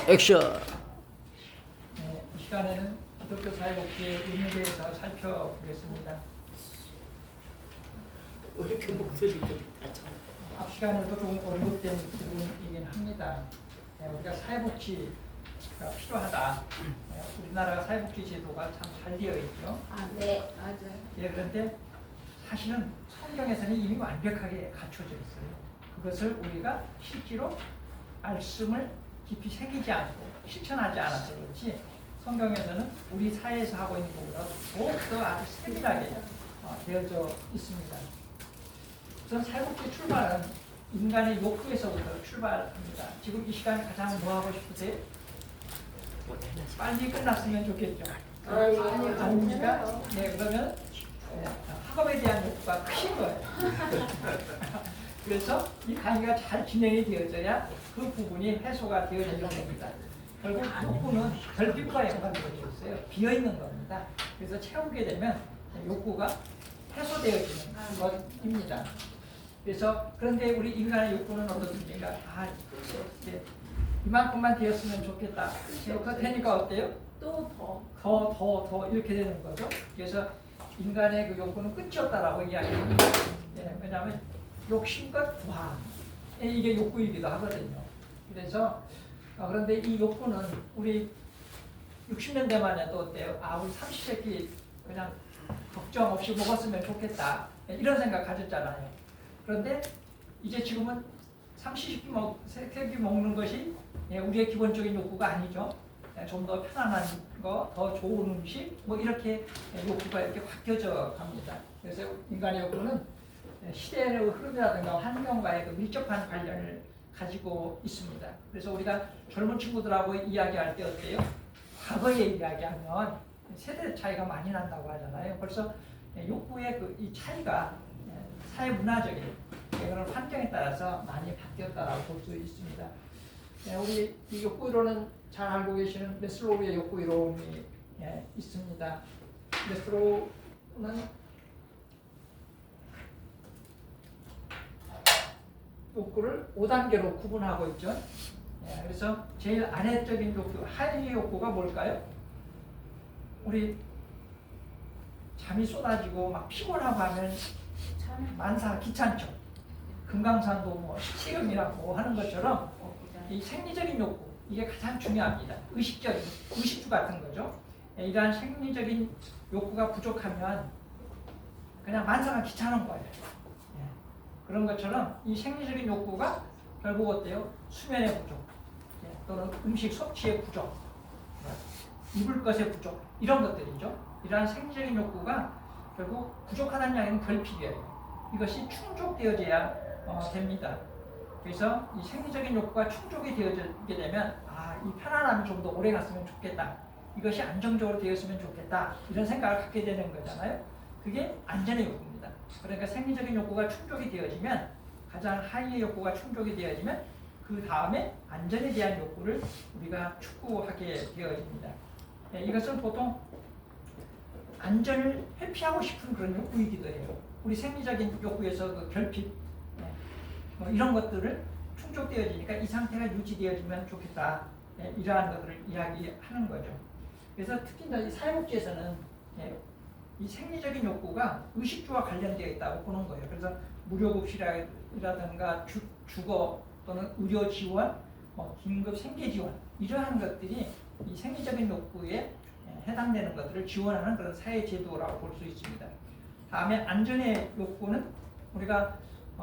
액션. 이 시간에는 기독교 사회복지의 의미에 대해서 살펴보겠습니다. 왜 이렇게 목소리가 낮아? 앞 시간에도 조금 언급된 부분이긴 합니다. 우리가 사회복지가 필요하다. 우리나라 사회복지 제도가 참 잘 되어 있죠. 아, 네, 맞아요. 그런데 사실은 성경에서는 이미 완벽하게 갖춰져 있어요. 그것을 우리가 실제로 말씀을 깊이 새기지 않고 실천하지 않아서 그렇지, 성경에서는 우리 사회에서 하고 있는 것보다 더욱더 아주 세밀하게 되어져 있습니다. 우선 사회복지 출발은 인간의 욕구에서부터 출발합니다. 지금 이 시간에 가장 뭐 하고 싶으세요? 빨리 끝났으면 좋겠죠. 아닙니까? 네, 그러면 학업에 대한 욕구가 크신 거예요. 그래서 이 강의가 잘 진행이 되어져야 그 부분이 해소가 되어지는 겁니다. 결국 욕구는 결핍과 연관되어 있어요. 비어있는 겁니다. 그래서 채우게 되면 욕구가 해소되어지는 것입니다. 그래서 그런데 우리 인간의 욕구는 어떻습니까? 이만큼만 되었으면 좋겠다. 그거 되니까 어때요? 또 더 이렇게 되는 거죠. 그래서 인간의 그 욕구는 끝이 없다라고 이야기합니다. 왜냐하면 욕심껏 구함, 이게 욕구이기도 하거든요. 그래서 그런데 이 욕구는 우리 60년대만 해도 어때요? 우리 30세기 그냥 걱정 없이 먹었으면 좋겠다, 이런 생각 가졌잖아요. 그런데 이제 지금은 30세기 먹는 것이 우리의 기본적인 욕구가 아니죠. 좀 더 편안한 거, 더 좋은 음식, 뭐 이렇게 욕구가 이렇게 바뀌어져 갑니다. 그래서 인간의 욕구는 시대의 흐름이라든가 환경과의 그 밀접한 관련을 가지고 있습니다. 그래서 우리가 젊은 친구들하고 이야기할 때 어때요? 과거에 이야기하면 세대 차이가 많이 난다고 하잖아요. 벌써 욕구의 이 차이가 사회 문화적인 그런 환경에 따라서 많이 바뀌었다고 볼 수 있습니다. 우리 이 욕구 이론은 잘 알고 계시는 메슬로우의 욕구 이론이 있습니다. 메슬로우는 욕구를 5단계로 구분하고 있죠. 그래서 제일 안에적인 욕구, 하위 욕구가 뭘까요? 우리 잠이 쏟아지고 막 피곤하고 하면 만사 귀찮죠. 금강산도 뭐 식지금이라고 하는 것처럼 이 생리적인 욕구, 이게 가장 중요합니다. 의식주 같은 거죠. 이러한 생리적인 욕구가 부족하면 그냥 만사가 귀찮은 거예요. 그런 것처럼 이 생리적인 욕구가 결국 어때요? 수면의 부족, 또는 음식 섭취의 부족, 입을 것의 부족, 이런 것들이죠. 이러한 생리적인 욕구가 결국 부족하다는 이야기는 결핍이에요. 이것이 충족되어져야 됩니다. 그래서 이 생리적인 욕구가 충족이 되어지게 되면 이 편안함이 좀 더 오래 갔으면 좋겠다, 이것이 안정적으로 되었으면 좋겠다, 이런 생각을 갖게 되는 거잖아요. 그게 안전의 욕구입니다. 그러니까 생리적인 욕구가 충족이 되어지면, 가장 하위의 욕구가 충족이 되어지면 그 다음에 안전에 대한 욕구를 우리가 추구하게 되어집니다. 이것은 보통 안전을 회피하고 싶은 그런 욕구이기도 해요. 우리 생리적인 욕구에서 그 결핍, 뭐 이런 것들을 충족되어지니까 이 상태가 유지되어지면 좋겠다, 이러한 것들을 이야기하는 거죠. 그래서 특히 이 사회복지에서는 이 생리적인 욕구가 의식주와 관련되어 있다고 보는 거예요. 그래서 무료급식이라든가 주거 또는 의료 지원, 긴급 생계 지원, 이러한 것들이 이 생리적인 욕구에 해당되는 것들을 지원하는 그런 사회 제도라고 볼 수 있습니다. 다음에 안전의 욕구는 우리가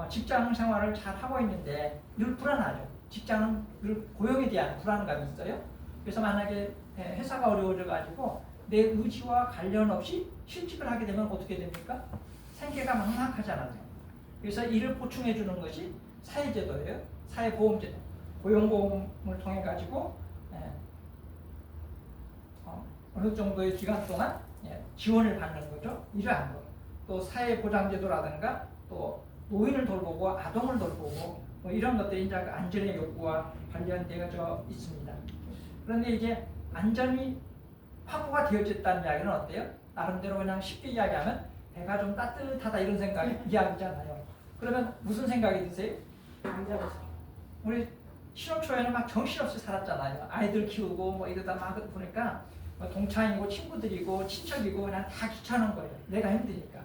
직장 생활을 잘 하고 있는데 늘 불안하죠. 직장은 늘 고용에 대한 불안감이 있어요. 그래서 만약에 회사가 어려워져 가지고 내 의지와 관련 없이 실직을 하게 되면 어떻게 됩니까? 생계가 막막하잖아요. 그래서 이를 보충해 주는 것이 사회제도예요. 사회보험제도. 고용보험을 통해 가지고 어느 정도의 기간 동안 지원을 받는 거죠. 이러한 거. 또 사회보장제도라든가 또 노인을 돌보고 아동을 돌보고 뭐 이런 것들이 이제 안전의 욕구와 관련되어져 있습니다. 그런데 이제 안전이 확보가 되어졌다는 이야기는 어때요? 나름대로 그냥 쉽게 이야기하면 배가 좀 따뜻하다, 이런 생각이 이야기잖아요. 그러면 무슨 생각이 드세요? 우리 신혼초에는 막 정신없이 살았잖아요. 아이들 키우고 뭐 이러다 막 보니까 뭐 동창이고 친구들이고 친척이고 그냥 다 귀찮은 거예요. 내가 힘드니까.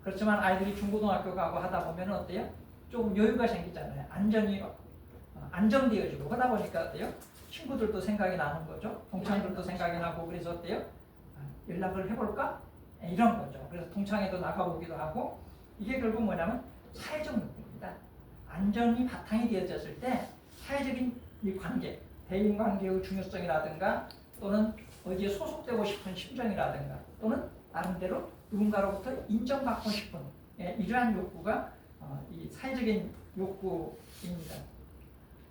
그렇지만 아이들이 중고등학교 가고 하다 보면 어때요? 좀 여유가 생기잖아요. 안정되어지고 그러다 보니까 어때요? 친구들도 생각이 나는 거죠. 동창들도 생각이 나고 그래서 어때요? 연락을 해볼까? 이런 거죠. 그래서 동창회도 나가보기도 하고 이게 결국 뭐냐면 사회적 욕구입니다. 안정이 바탕이 되어졌을 때 사회적인 이 관계, 대인관계의 중요성이라든가 또는 어디에 소속되고 싶은 심정이라든가 또는 나름대로 누군가로부터 인정받고 싶은 이러한 욕구가 이 사회적인 욕구입니다.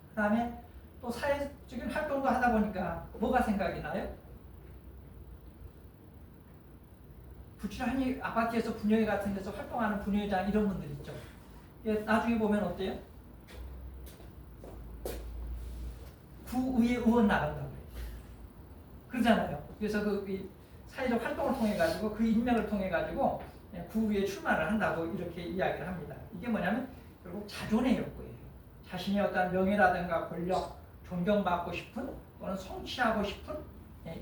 그 다음에 또 사회적인 활동도 하다 보니까 뭐가 생각이 나요? 부지런히 아파트에서 분여회 같은 데서 활동하는 분여회장 이런 분들 있죠. 나중에 보면 어때요? 구의회 의원 나간다고 해요. 그러잖아요. 그래서 그 사회적 활동을 통해 가지고 그 인맥을 통해 가지고 구의회에 출마를 한다고 이렇게 이야기를 합니다. 이게 뭐냐면 결국 자존의 욕구예요. 자신의 어떤 명예라든가 권력, 존경받고 싶은 또는 성취하고 싶은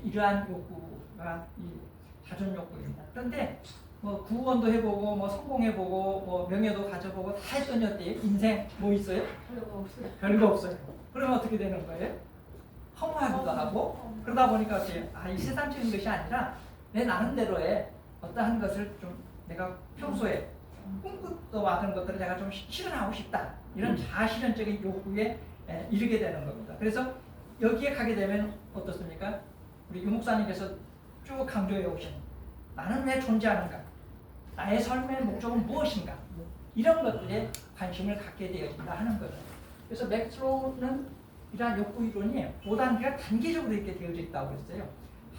이러한 욕구가 이 자존 욕구입니다. 그런데 뭐 구원도 해보고 뭐 성공해보고 뭐 명예도 가져보고 다 했더니 어때요? 인생 뭐 있어요? 별거 없어요. 별거 없어요. 그러면 어떻게 되는 거예요? 허무하기도 하고 그러다 보니까 어때요? 이 세상적인 것이 아니라 내 나름대로의 어떠한 것을 좀 내가 평소에 꿈꾸도 왔던 것들을 내가 좀 실현하고 싶다. 이런 자아실현적인 욕구에 이르게 되는 겁니다. 그래서 여기에 가게 되면 어떻습니까? 우리 유 목사님께서 쭉 강조해 오신 나는 왜 존재하는가? 나의 삶의 목적은 무엇인가? 이런 것들에 관심을 갖게 되어진다 하는 거죠. 그래서 맥슬로우는 이러한 욕구 이론이 5단계가 단계적으로 이렇게 되어져 있다고 했어요.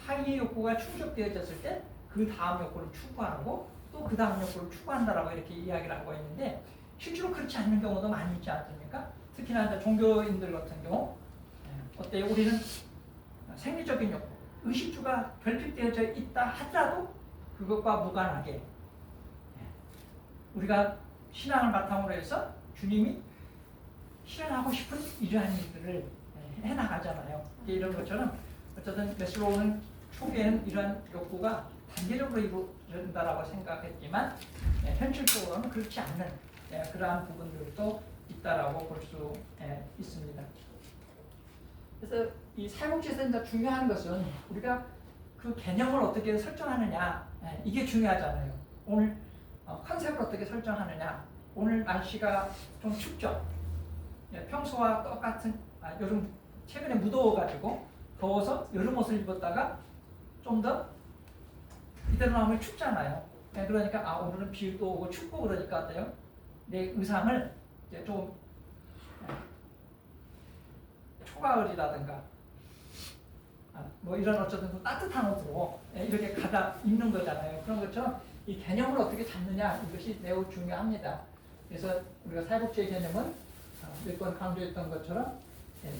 하위의 욕구가 충족되어졌을 때 그 다음 욕구를 추구하고 또 그 다음 욕구를 추구한다라고 이렇게 이야기를 하고 있는데 실제로 그렇지 않는 경우도 많이 있지 않습니까? 특히나 이제 종교인들 같은 경우 어때요? 우리는 생리적인 욕구, 의식주가 결핍되어져 있다 하더라도 그것과 무관하게 우리가 신앙을 바탕으로 해서 주님이 실현하고 싶은 이러한 일들을 해나가잖아요. 이런 것처럼 어쨌든 메슬로우는 초기에는 이러한 욕구가 단계적으로 이루어진다라고 생각했지만 현실적으로는 그렇지 않는 그러한 부분들도 있다라고 볼 수 있습니다. 그래서 이 사회복지에서 중요한 것은 우리가 그 개념을 어떻게 설정하느냐 이게 중요하잖아요. 오늘 컨셉을 어떻게 설정하느냐. 오늘 날씨가 좀 춥죠. 평소와 똑같은 요즘 최근에 무더워가지고 더워서 여름 옷을 입었다가 좀 더 이대로 나오면 춥잖아요. 그러니까 오늘은 비도 오고 춥고 그러니까 어때요? 내 의상을 이제 좀 초가을이라든가 뭐 이런 어쩌든 따뜻한 옷으로 이렇게 가다 입는 거잖아요. 그런 것처럼 이 개념을 어떻게 잡느냐 이것이 매우 중요합니다. 그래서 우리가 사회복지의 개념은 몇 번 강조했던 것처럼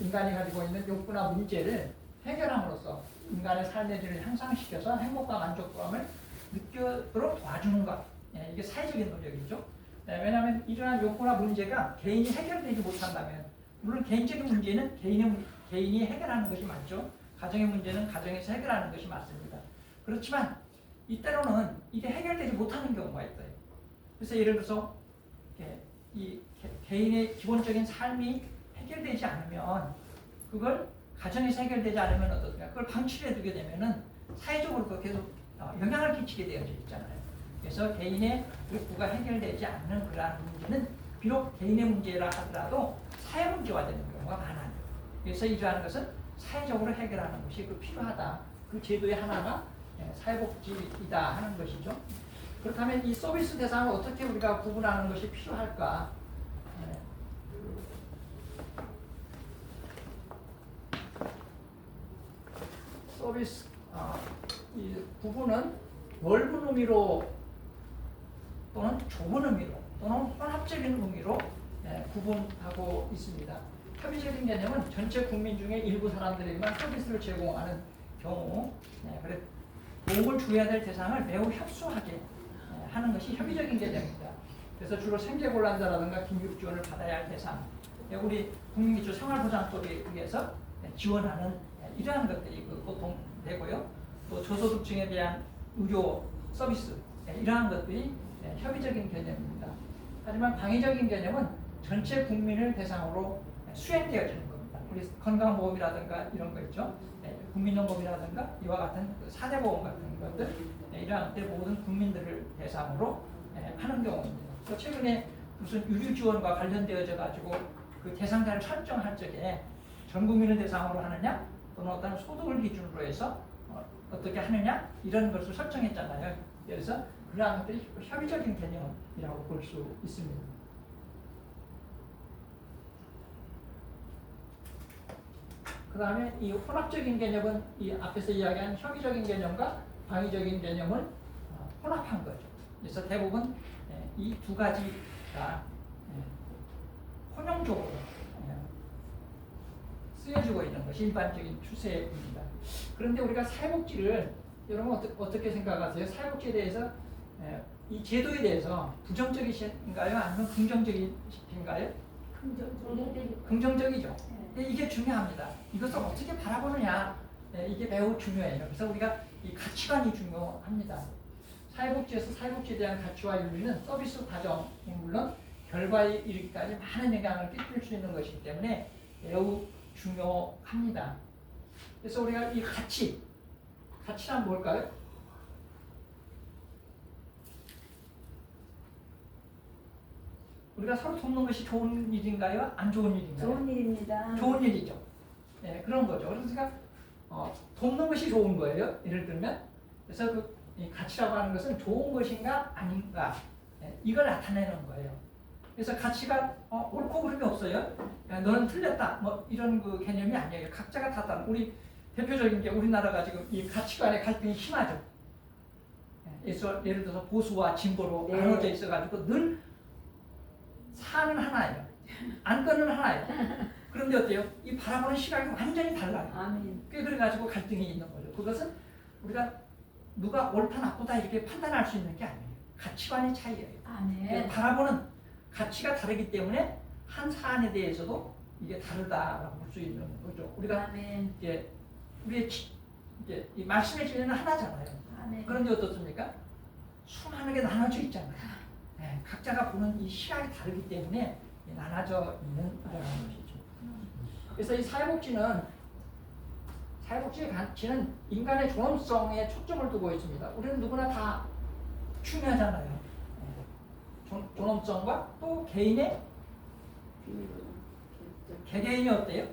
인간이 가지고 있는 욕구나 문제를 해결함으로써 인간의 삶의 질을 향상시켜서 행복과 만족감을 느끼도록 도와주는 것. 이게 사회적인 노력이죠. 왜냐하면 이러한 욕구나 문제가 개인이 해결되지 못한다면 물론 개인적인 문제는 개인이 해결하는 것이 맞죠. 가정의 문제는 가정에서 해결하는 것이 맞습니다. 그렇지만 이때로는 이게 해결되지 못하는 경우가 있어요. 그래서 예를 들어서 이 개인의 기본적인 삶이 해결되지 않으면 그걸 가정에서 해결되지 않으면 어떻습니까? 그걸 방치를 해두게 되면은 사회적으로 그 계속 영향을 끼치게 되어져 있잖아요. 그래서 개인의 욕구가 해결되지 않는 그러한 문제는 비록 개인의 문제라 하더라도 사회 문제화 되는 경우가 많아요. 그래서 이러한 것은 사회적으로 해결하는 것이 필요하다. 그 제도의 하나가 사회복지이다 하는 것이죠. 그렇다면 이 서비스 대상을 어떻게 우리가 구분하는 것이 필요할까? 서비스 이 구분은 넓은 의미로 또는 좁은 의미로 또는 혼합적인 의미로 구분하고 있습니다. 협의적인 개념은 전체 국민 중에 일부 사람들에게만 서비스를 제공하는 경우, 그래 도움을 주어야 될 대상을 매우 협소하게 하는 것이 협의적인 개념입니다. 그래서 주로 생계곤란자라든가 긴급 지원을 받아야 할 대상, 우리 국민기초 생활보장법에 의해서 지원하는 이러한 것들이 보통 되고요. 또 저소득층에 대한 의료 서비스 이러한 것들이 협의적인 개념입니다. 하지만 방위적인 개념은 전체 국민을 대상으로 수행되어지는 겁니다. 우리 건강보험이라든가 이런 거 있죠. 국민연금이라든가 이와 같은 4대 보험 같은 것들 이러한 것들 모든 국민들을 대상으로 하는 경우입니다. 또 최근에 무슨 유류 지원과 관련되어져 가지고 그 대상자를 설정할 적에 전 국민을 대상으로 하느냐 또는 어떤 소득을 기준으로 해서 어떻게 하느냐 이런 것을 설정했잖아요. 그래서 그러한 것들이 협의적인 개념이라고 볼 수 있습니다. 그 다음에 이 혼합적인 개념은 이 앞에서 이야기한 협의적인 개념과 방위적인 개념을 혼합한 거죠. 그래서 대부분 이 두 가지가 혼용적으로 쓰여지고 있는 것이 일반적인 추세입니다. 그런데 우리가 사회복지를 여러분 어떻게 생각하세요? 사회복지에 대해서 이 제도에 대해서 부정적이신가요? 아니면 긍정적이신가요? 긍정적이죠. 이게 중요합니다. 이것을 어떻게 바라보느냐 이게 매우 중요해요. 그래서 우리가 이 가치관이 중요합니다. 사회복지에서 사회복지에 대한 가치와 윤리는 서비스 과정이 물론 결과에 이르기까지 많은 영향을 끼칠 수 있는 것이기 때문에 매우 중요합니다. 그래서 우리가 이 가치란 뭘까요? 우리가 서로 돕는 것이 좋은 일인가요? 안 좋은 일인가요? 좋은 일입니다. 좋은 일이죠. 그런 거죠. 그러니까 돕는 것이 좋은 거예요. 예를 들면 그래서 이 가치라고 하는 것은 좋은 것인가 아닌가 이걸 나타내는 거예요. 그래서 가치가 옳고 그름이 없어요. 너는 틀렸다 뭐 이런 그 개념이 아니에요. 각자가 다 다른 우리 대표적인 게 우리나라가 지금 이 가치관의 갈등이 심하죠. 예를 들어서 보수와 진보로 네. 나눠져 있어가지고 늘 사는 하나예요. 안건은 하나예요. 그런데 어때요? 이 바라보는 시각이 완전히 달라요. 아멘. 그래가지고 갈등이 있는 거죠. 그것은 우리가 누가 옳다 나쁘다 이렇게 판단할 수 있는 게 아니에요. 가치관의 차이예요. 아멘. 바라보는 가치가 다르기 때문에 한 사안에 대해서도 이게 다르다라고 볼 수 있는 거죠. 우리가 아멘. 이제 우리의 이제 이 말씀의 진리는 하나잖아요. 아멘. 그런데 어떻습니까? 수많게 나눠져 있잖아요. 각자가 보는 이 시각이 다르기 때문에 나눠져 있는 그런 것이죠. 그래서 이 사회복지의 가치는 인간의 존엄성에 초점을 두고 있습니다. 우리는 누구나 다 중요하잖아요. 존엄성과 또 개인의 개개인이 어때요?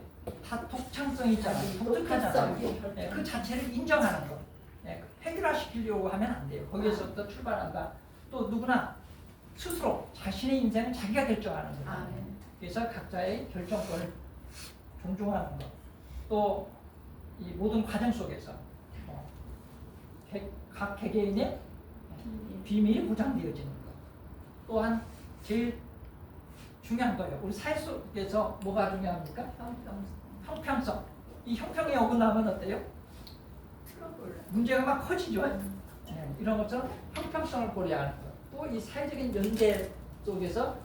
다 독창성이 있잖아요. 독특하잖아요. 그 자체를 인정하는 것. 획일화시키려고 하면 안 돼요. 거기에서부터 출발한다. 또 누구나 스스로 자신의 인생은 자기가 결정하는 거예요. 그래서 각자의 결정권을 존중하는 것. 또 이 모든 과정 속에서 각 개개인의 비밀이 보장되어지는 것. 또한 제일 중요한 거예요. 우리 사회 속에서 뭐가 중요합니까? 형평성. 이 형평에 어긋나면 어때요? 문제가 막 커지죠. 이런 것처럼 형평성을 고려하는 것. 또 이 사회적인 연대 속에서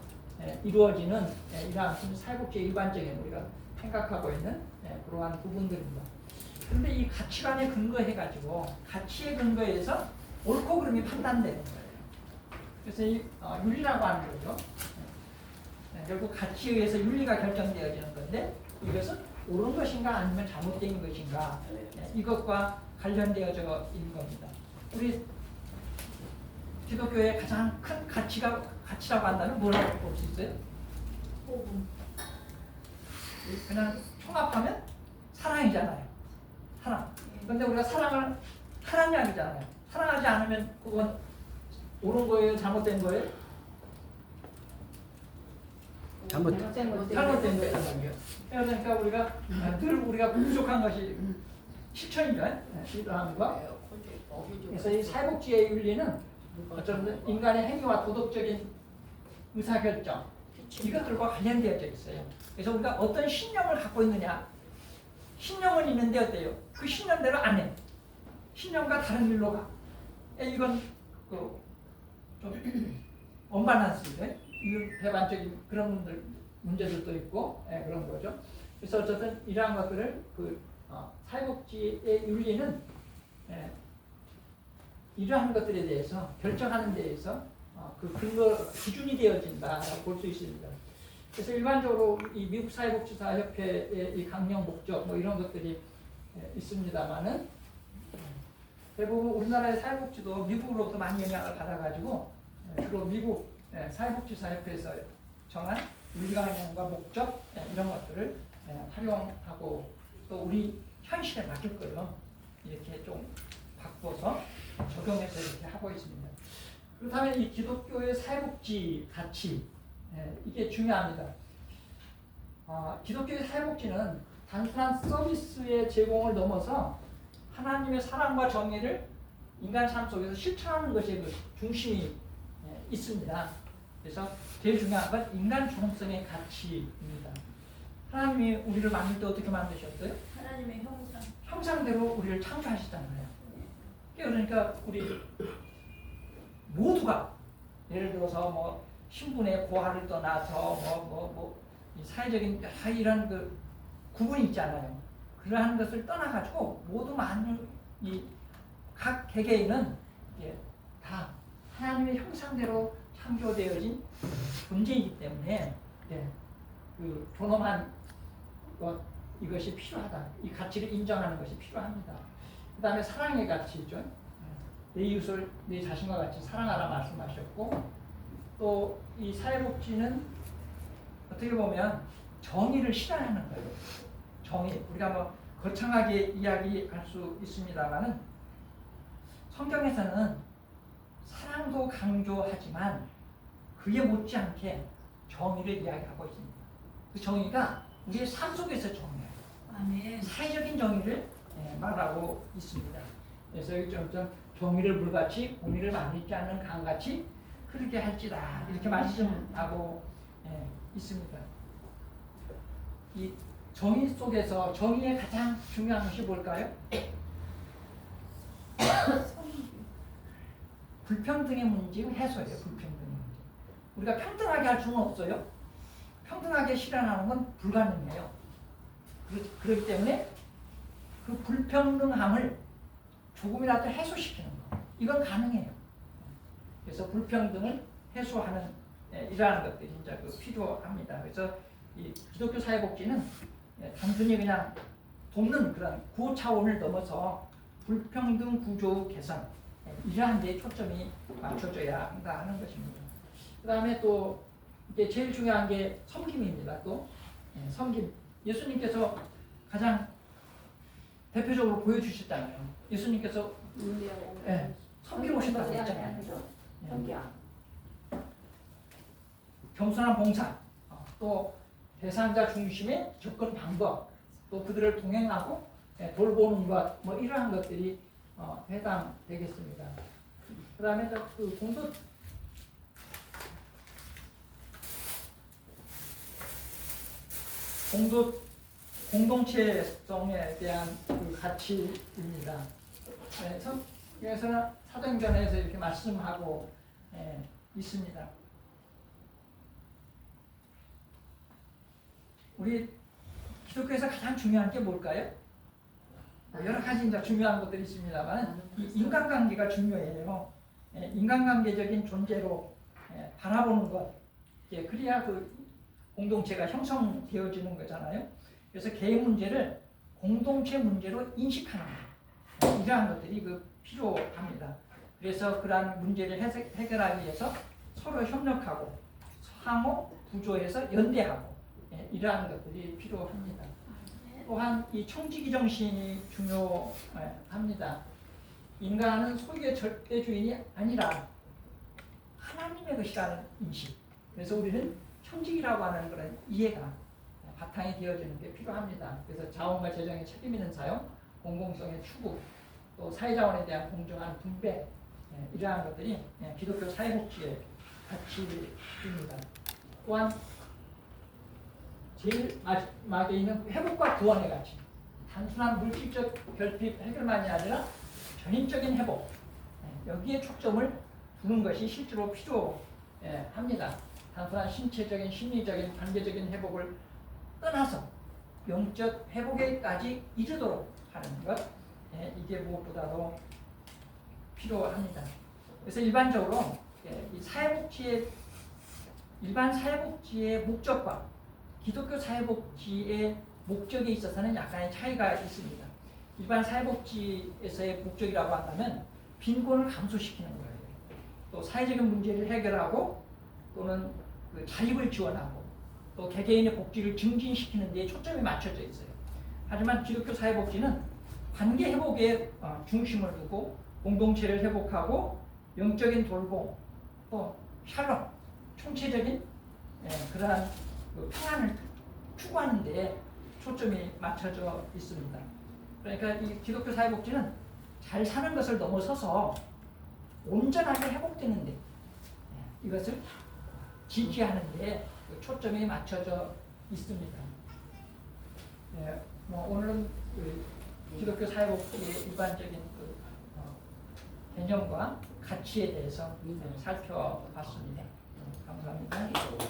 이루어지는 이러한 사회복지의 일반적인 우리가 생각하고 있는 그러한 부분들입니다. 그런데 이 가치관에 근거해가지고 가치에 근거해서 옳고 그름이 판단되는 거예요. 그래서 이 윤리라고 하는 거죠. 결국 가치에 의해서 윤리가 결정되어지는 건데 이것은 옳은 것인가 아니면 잘못된 것인가 이것과 관련되어져 있는 겁니다. 우리 기독교의 가장 큰 가치라고 한다면 뭐라고 볼 수 있어요? 그냥 총합하면 사랑이잖아요. 사랑. 그런데 우리가 사랑을 사랑량이잖아요. 사랑하지 않으면 그건 옳은 거예요? 잘못된 거예요? 잘못된 거예요. 그러니까 우리가 늘 우리가 부족한 것이 실천이죠. 이러한 것. 그래서 이 사회복지의 윤리는 어쩌면 인간의 행위와 도덕적인 의사결정 이것들과 관련되어져 있어요. 그래서 우리가 어떤 신념을 갖고 있느냐 신념은 있는데 어때요? 그 신념대로 안 해. 신념과 다른 길로 가. 이건 좀 언밸런스인데 이건 배반적인 그런 분들 문제들도 있고 그런 거죠. 그래서 어쨌든 이러한 것들을 사회복지의 윤리는 이러한 것들에 대해서 결정하는 데에서 그 근거 기준이 되어진다라고 볼 수 있습니다. 그래서 일반적으로 이 미국 사회복지사협회의 이 강령 목적 뭐 이런 것들이 있습니다만은 대부분 우리나라의 사회복지도 미국으로부터 많이 영향을 받아가지고 주로 미국 사회복지사협회에서 정한 윤리강령과 목적 이런 것들을 활용하고 또 우리 현실에 맞을 거요 이렇게 좀 바꿔서 적용해서 이렇게 하고 있습니다. 그렇다면 이 기독교의 사회복지 가치 이게 중요합니다. 기독교의 사회복지는 단순한 서비스의 제공을 넘어서 하나님의 사랑과 정의를 인간 삶 속에서 실천하는 것이 그 중심이 있습니다. 그래서 제일 중요한 건 인간 존엄성의 가치입니다. 하나님이 우리를 만들 때 어떻게 만드셨어요? 하나님의 형상. 형상대로 우리를 창조하셨잖아요. 그러니까 우리 모두가 예를 들어서 뭐 신분의 고하를 떠나서 이 사회적인 이런 그 구분이 있잖아요. 그러한 것을 떠나가지고 모두 많은 이 각 개개인은 다 하나님의 형상대로 창조되어진 존재이기 때문에 그 존엄한 것 이것이 필요하다. 이 가치를 인정하는 것이 필요합니다. 그 다음에 사랑의 가치죠. 내 이웃을 내 자신과 같이 사랑하라 말씀하셨고 또 이 사회복지는 어떻게 보면 정의를 실현하는 거예요. 정의. 우리가 뭐 거창하게 이야기할 수 있습니다만은 성경에서는 사랑도 강조하지만 그에 못지않게 정의를 이야기하고 있습니다. 그 정의가 우리의 삶 속에서 정의예요. 아멘. 사회적인 정의를 말하고 있습니다. 그래서 여기 좀 정의를 물같이 공의를 만들지 않는 강같이 그렇게 할지다 이렇게 말씀하고 있습니다. 이 정의 속에서 정의의 가장 중요한 것이 뭘까요? 불평등의 문제 해소예요. 불평등의 문제. 우리가 평등하게 할 수는 없어요. 평등하게 실현하는 건 불가능해요. 그렇기 때문에 그 불평등함을 조금이라도 해소시키는 거 이건 가능해요. 그래서 불평등을 해소하는 이러한 것들이 이제 필요합니다. 그래서 이 기독교 사회복지는 단순히 그냥 돕는 그런 구호 차원을 넘어서 불평등 구조 개선 이러한 데 초점이 맞춰져야 한다 하는 것입니다. 그 다음에 또 이제 제일 중요한 게 섬김입니다. 또 섬김. 예수님께서 가장 대표적으로 보여주셨잖아요. 예수님께서 섬기고 싶다고 했잖아요. 겸손한 봉사, 또 대상자 중심의 접근 방법, 또 그들을 동행하고 돌보는 것, 뭐 이러한 것들이 해당되겠습니다. 그 다음에 그 공동체성에 대한 그 가치입니다. 성경에서는 사도행전에서 이렇게 말씀하고 있습니다. 우리 기독교에서 가장 중요한 게 뭘까요? 여러 가지 이제 중요한 것들이 있습니다만 이 인간관계가 중요해요. 인간관계적인 존재로 바라보는 것, 그래야 그 공동체가 형성되어지는 거잖아요. 그래서 개인 문제를 공동체 문제로 인식하는 것, 이러한 것들이 필요합니다. 그래서 그러한 문제를 해결하기 위해서 서로 협력하고 상호 구조해서 연대하고 이러한 것들이 필요합니다. 또한 이 청지기 정신이 중요합니다. 인간은 소유의 절대주인이 아니라 하나님의 것이라는 인식. 그래서 우리는 청지기라고 하는 그런 이해가 바탕이 되어지는 게 필요합니다. 그래서 자원과 재정의 책임 있는 사용, 공공성의 추구, 또 사회자원에 대한 공정한 분배, 이러한 것들이 기독교 사회복지의 가치입니다. 또한 제일 마지막에 있는 회복과 구원의 가치. 단순한 물질적 결핍 해결만이 아니라 전인적인 회복. 여기에 초점을 두는 것이 실제로 필요합니다. 단순한 신체적인, 심리적인, 관계적인 회복을 떠나서 영적 회복에까지 이르도록 하는 것, 이게 무엇보다도 필요합니다. 그래서 일반적으로 이 사회복지의 일반 사회복지의 목적과 기독교 사회복지의 목적에 있어서는 약간의 차이가 있습니다. 일반 사회복지에서의 목적이라고 한다면 빈곤을 감소시키는 거예요. 또 사회적인 문제를 해결하고 또는 그 자립을 지원하고 또 개개인의 복지를 증진시키는 데 초점이 맞춰져 있어요. 하지만 기독교 사회복지는 관계 회복에 중심을 두고 공동체를 회복하고 영적인 돌봄 또 샬롬 총체적인 그러한 그 평안을 추구하는 데 초점이 맞춰져 있습니다. 그러니까 이 기독교 사회복지는 잘 사는 것을 넘어서서 온전하게 회복되는데 이것을 지지하는데 초점이 맞춰져 있습니다. 오늘은 그 기독교 사회복지의 일반적인 그 개념과 가치에 대해서 살펴봤습니다. 감사합니다.